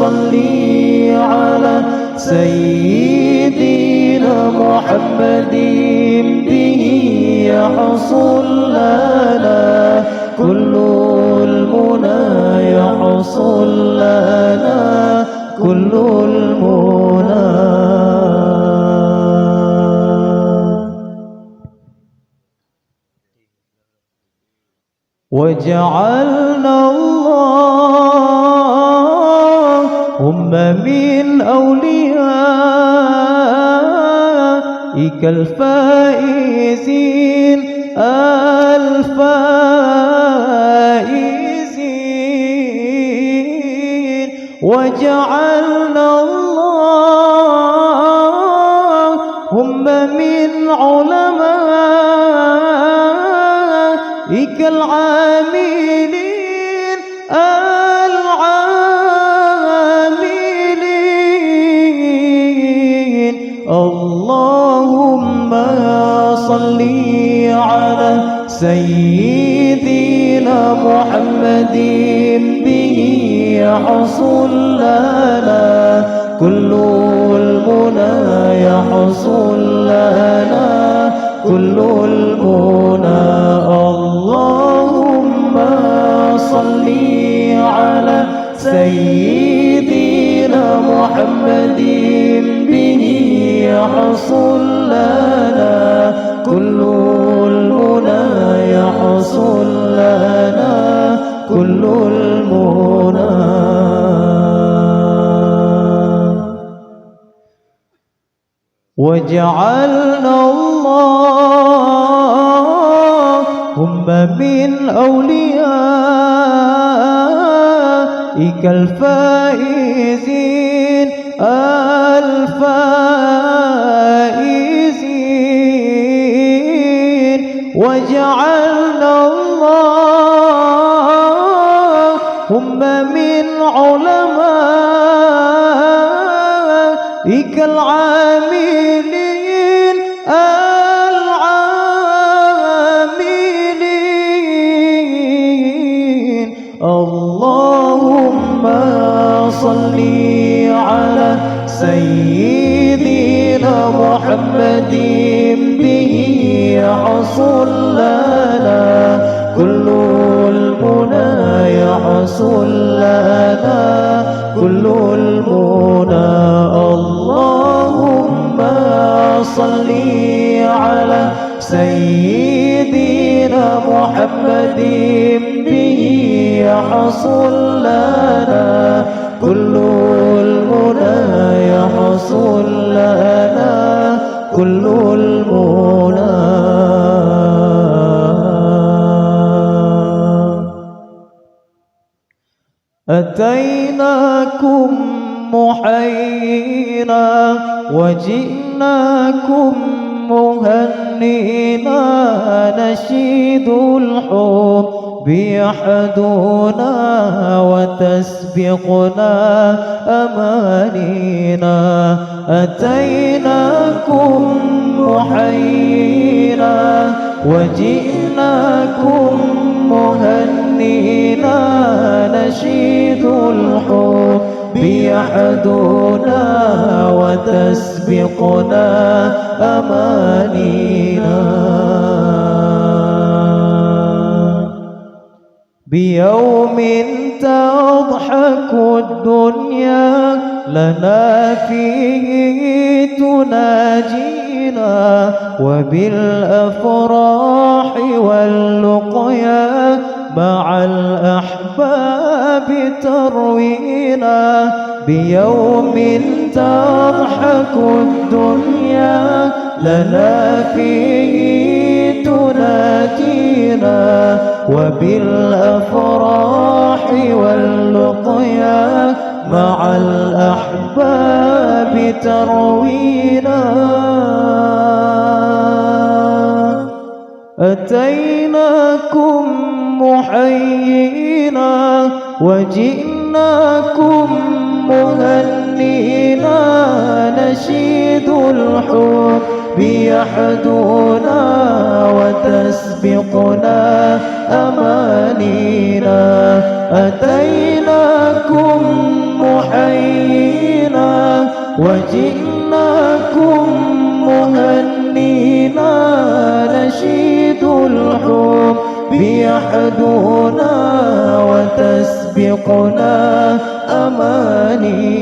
صل على سيدنا محمد به يحصل لنا كل المنى يحصل لنا كل المنى وجعلنا اللهم من أوليائك الفائزين الفائزين وجعلنا اللهم من علمائك العاملين العاملين اللهم صل على سيدنا محمد به يحصل لنا كل المنى يحصل لنا كل المنى اللهم صل على سيدنا محمد به يحصل لنا كل المنى يحصل لنا كل المنى وجعلنا اللهم من أوليائك الفائزين الفائزين وجعلنا اللهم من علمائك العاملين العاملين اللهم صل على سيدنا محمد به يحصل لنا كل المنى يحصل لنا كل المنى اللهم صل على سيدنا محمد به يحصل لنا كل المنى يحصل لنا كل المنى أتيناكم محيينا وجئناكم مهنينا نشيد الحب يحدنا وتسبقنا أمانينا أتيناكم محيينا وجئناكم مهنينا نشيد الحب يحدنا وتسبقنا أمانينا بيوم تضحك الدنيا لنا فيه تناجينا وبالأفراح واللقيا مع الأحباب تروينا بيوم تضحك الدنيا لنا فيه تناجينا وبالأفراح واللقيا مع الأحباب تروينا أتيناكم محيينا وجئناكم مهنينا نشيد الحب يحدنا وتسبقنا أمانينا أتيناكم حيينا وجئناكم مهنينا نشيد الحب يحدونا وتسبقنا أمانينا